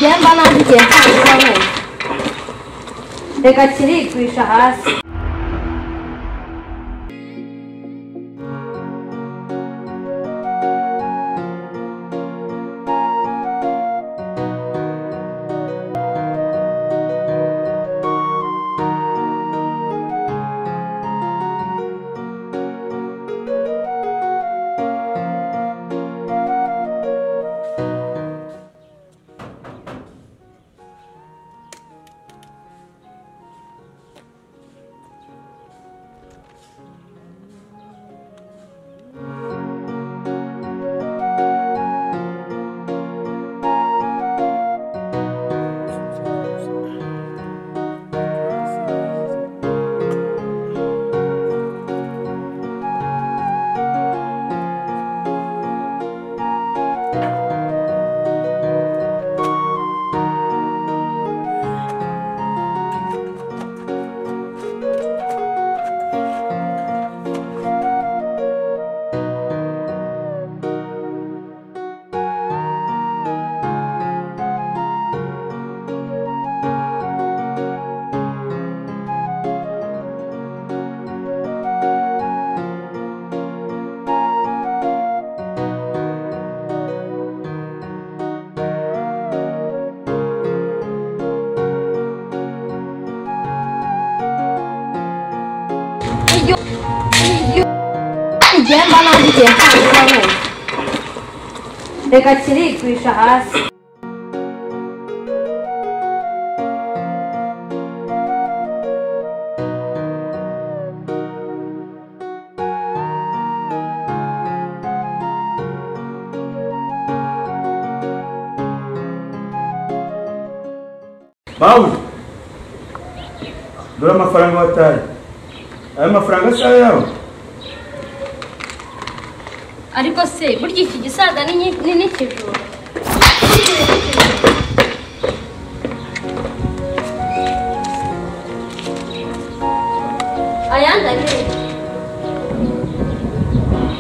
Igihemba nandikiye cyane. Reka kirikwisha hasi. Igihemba nandikiye cyane. Reka kirikwisha hasi. Bawu, dore amafaranga wataye. Aya mafaranga si ayawe? Ariko se burya iki gisaza ni n'ikijuru.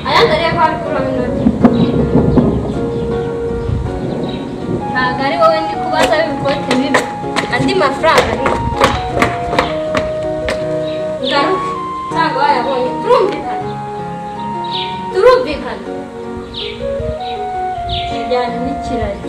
Ayandariye kwa kura minoti. Ntabwo ari wowe ndi kubaza ibikote bibi. Andi mafaranga ni. Ngaruka ntabwo wayabonye. Turumvikana. Kijyanye n'ikirari.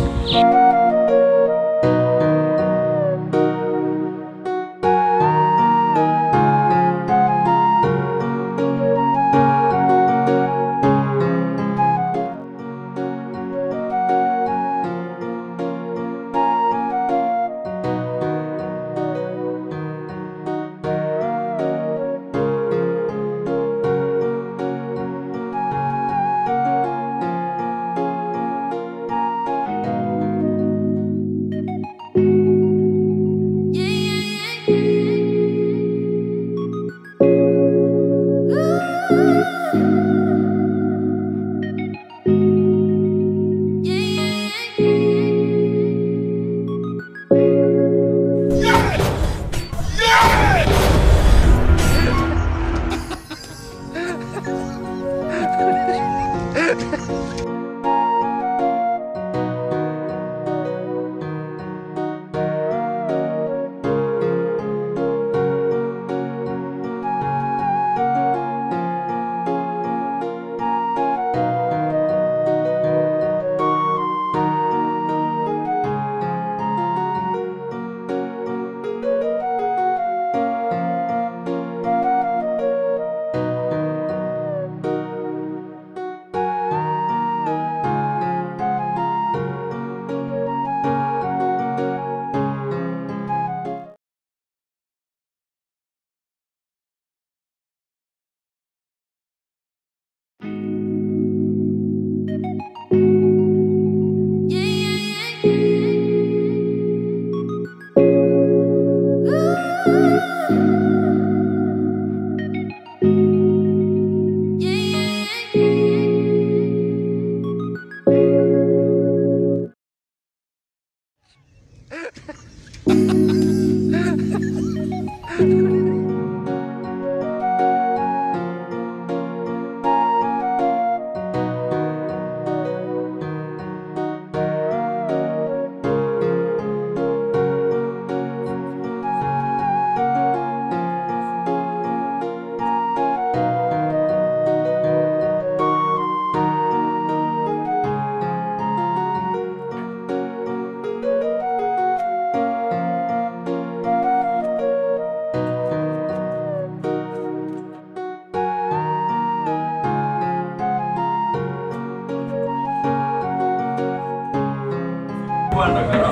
wandagara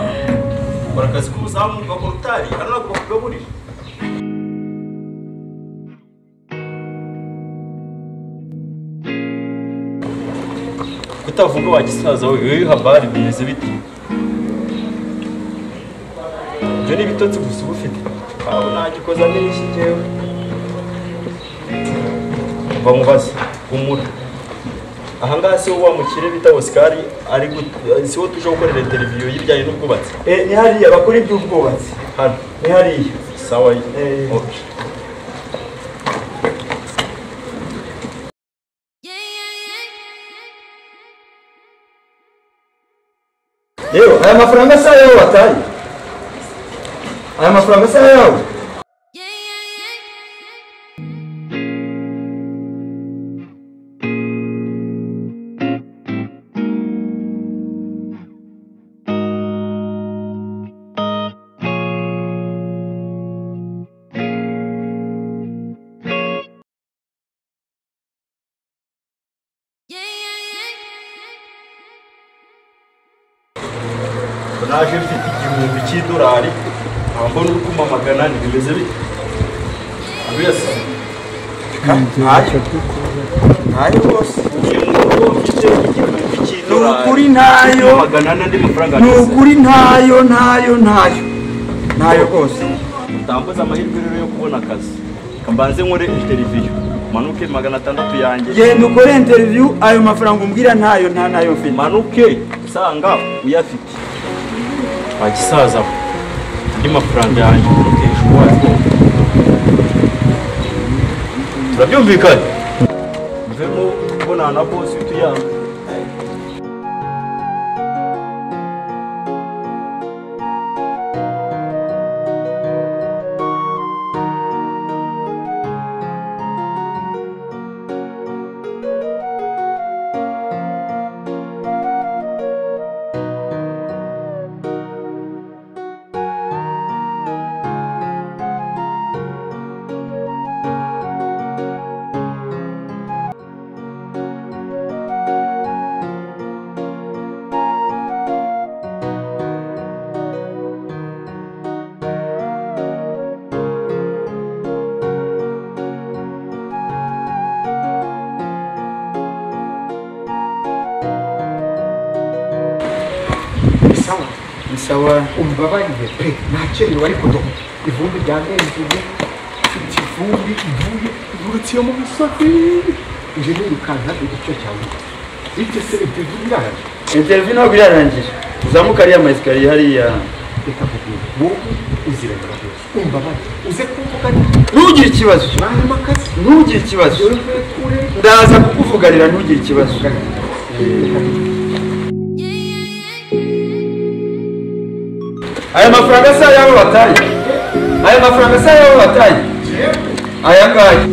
ukora akazi k'umuzamu ugakora utari hano ntabwo bakugaburira kutavuga wagisaza wewe habari bimeze bite ibyo ni ibitotsi gusa uba ufite aho ntagikoza n'iki njyewe mva mubaze umura ahangaha si wowe wamukire bita Oscar ari si wowe tuje gukorera interview y'ibijyanye n'ubwubatsi ni hariya bakora iby'ubwubatsi hano ni hariya sawa okay Yewe aya mafaranga sa yawe wataye aya mafaranga sa yawe naje mfite igihumbi cy'idolari ambona uri kumamagana ntibimeze bite abiyasa ntayo rwose mfite igihumbi cy'idolari nukuri ntayo magana n'andi mafaranga nukuri ntayo rwose utambuza amahirwe rero yo kubona akazi kambanze nkore interview manuke 600 yanjye genda ukore interview ayo mafaranga umbwira ntayo mfite manuke usanga uyafite wagisaza andi mafaranga yanjye urukesha uwazo turabyumvikanye mvemo kubonana na boss utuyanga sawa umbabarire pe nakerewe ariko do ivumbi ryandenzuye ivumbi ivurutse mu misozi nje nirukanka igice cyawe icyo se interview ntabwo irarangira uzamuka ariya maesikariye hariya reka kugira wowe uzirengera byose umbabarire uze kuvuga ntugire ikibazo akazi ntugire ikibazo ndaza kukuvuganira ntugire ikibazo aya mafaranga sa yawe wataye aya ngaya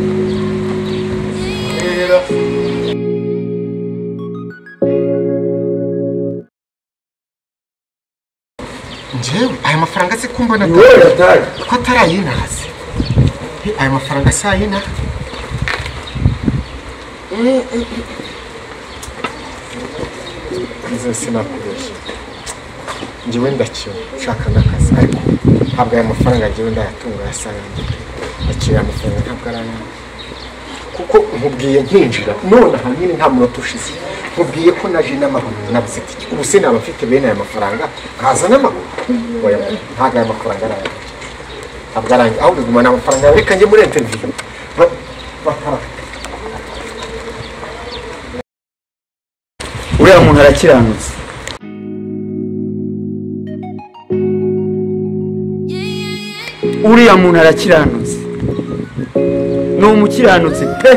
njyewe aya mafaranga se kumba na yataye ko atarayinahaze aya mafaranga sa yina izo sinakubesha njyewe ndakiwe nshaka n'akazi ariko ntabwo aya mafaranga njyewe ndayatunga yasanga ndakiwe amafaranga ntabwo ari ayanjye kuko nkubwiye nkinjira none aha nyine nta munota ushize nkubwiye ko naje n'amaguru nabuze itike ubu sinaba mfite bene aya mafaranga nkaza n'amaguru ntabwo aya mafaranga ari ayanjye ntabwo ari ayanjye ahubwo igumana amafaranga yawe reka njye muri interview uriya muntu arakiranutse ni umukiranutse pe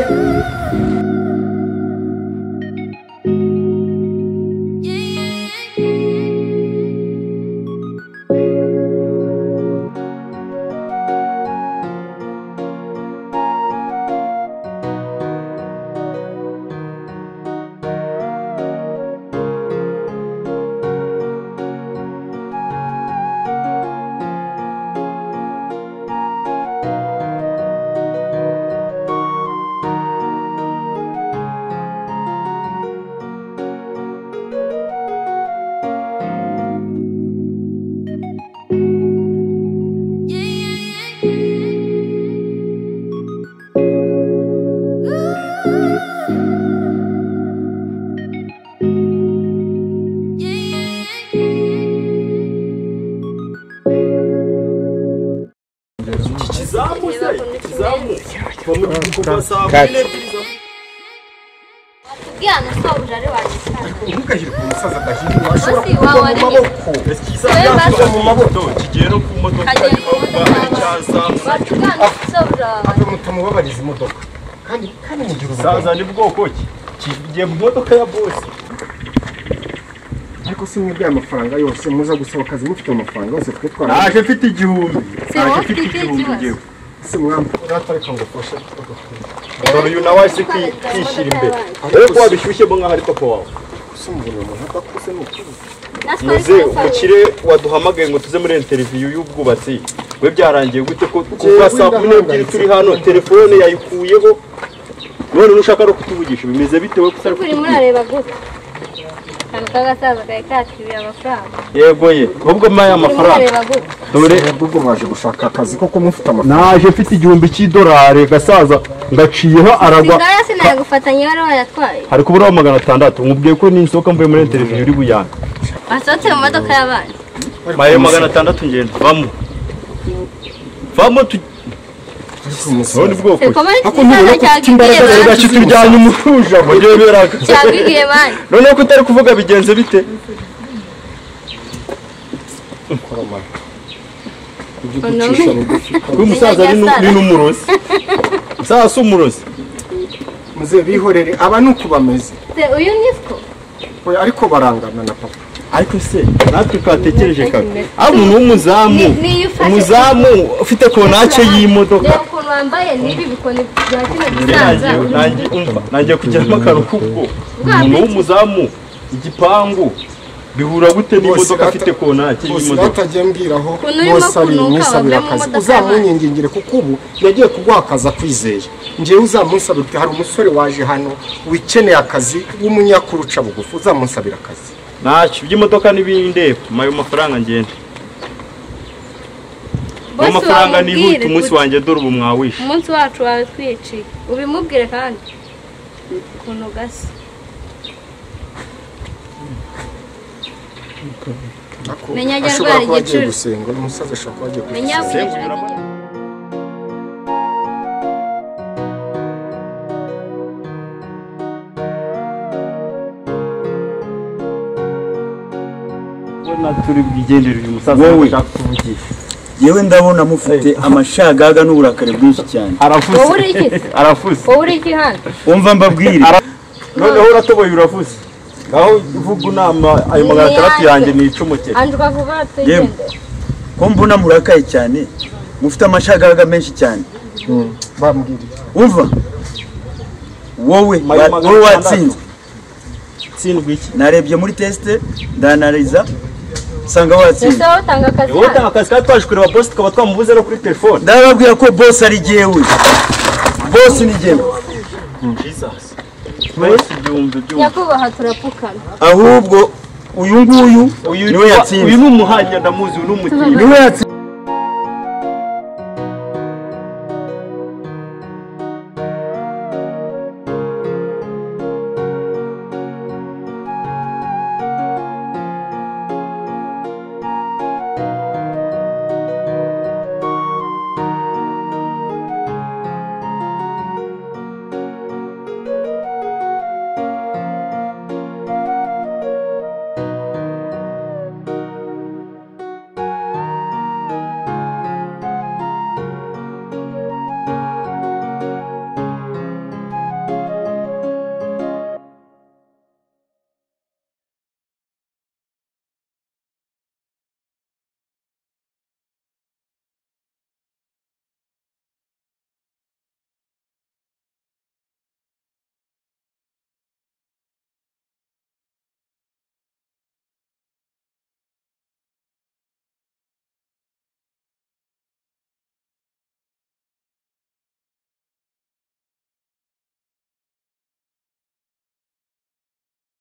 Bwana sobuja ari wagishaka. Ntukajire ku musaza adahiri washobora Basi kuva wawe mu maboko. Kiza mu maboko kigero ku modoka cyaza. Bwana sobuja. Ave mutamubabariza imodoka. Kandi mugira Saza ni bwoko ki? Kigiye mu modoka ya boss. ariko si mwebwe amafaranga yose muza gusaba akazi mufite amafaranga yose twe twara. Naje mfite igihumbi. Naje mfite igihumbi ngewe. Si mwampa ratareka ngo fashe. Dore uyu nawe asi kwishira imbere. Ariko wabishyushye bo nkaho ari papa wawe. Sumbona umuntu adakuse n'ukuri. Muze umukire waduhamagaye ngo tuze muri interview y'ubwubatsi. We byarangiye gute ko kuva saa 12 turi hano telefone yayikuyeho. None nushaka no kutuvugisha bimeze bite we kusara kuri murareba gute? Kagasaza kay katibira amafaranga. Yego ye. Ubwo maya amafaranga. Dore ubwo mwaje gushaka akazi koko mufite amafaranga. Naje mfite igihumbi cy'idolari gasaza ngaciyeho aragwa. Singaya sinagufatanya wari wayatwaye. Hari kubura 600 nkubwiye ko ninsoka mvuye muri interview uri buyanga. Basotse mu modoka y'abandi. Maye 600 ngenda. Vamo tu Soni bwoko. Ako ntubona ko imbaraga gacituryanye umukuja mu gihe beraga. Cyagiye bani. None ko utari kuvuga bigenze bite? Ku musaza ari n'umurozi. Sasa umurozi. Muze bihorere aba nuko bameze. Uyu nifko. Oya ariko barangana na papa. Ariko se natwe twatekereje kare. Umuntu w'umuzamu. Umuzamu ufite konace y'imodoka. Reba ukuntu wambaye nibi bikoni bya kino gisaza. Nanjye kujyamo akantu kubwo. Umuntu w'umuzamu igipangu bihura gute n'imodoka afite konace y'imodoka. Batagiye mbwiraho bose ari mwisabira akazi. Uzamunyingingire kuko ubu yagiye kugwakaza kwizeye. Ngiye uzamunsabira hari umusore waje hano wikeneye akazi w'umunyakuruca bugufu uzamunsabira akazi. Nacho by'imodoka n'ibindi mayo mafaranga ngenda. Amafaranga ni hutu umunsi wanjye dore ubu mwawishe. Umunsi wacu wawe twiciye. Ubimubwire kandi. Kuno gasi. Menya ajya igicuri gusenga umusaza ashaka waje gusenga. Turi bwigendera uyu musaza ashaka kuvugisha. Yewe ndabona mufite amashagaga n'uburakare bwinshi cyane. Arafuze. Wowe iki hano? Umva mbabwire. Noneho uratoboye urafuze. Ngaho uvuga unama ayo 600 yanjye ni icumukere. Anjuka kuva twigende. Ko mbona murakaye cyane. Mufite amashagaga menshi cyane. Bambwire. Umva. Wowe watsinzwe. Tsindwe iki? Narebye muri teste ndanariza sanga watsinze. Wowe tanga akazi. Wowe tanga akazi twashe kureba boss tukaba twamubuze no kuri telefone. Ndababwira ko boss ari jewe. Boss ni jewe. Jesus. Boss byumve. Yakubaha turapukana. Ahubwo uyu nguyu niwe yatsinze. Uyu n'umuhanya ndamuzi uyu n'umutini. Niwe yatsinze.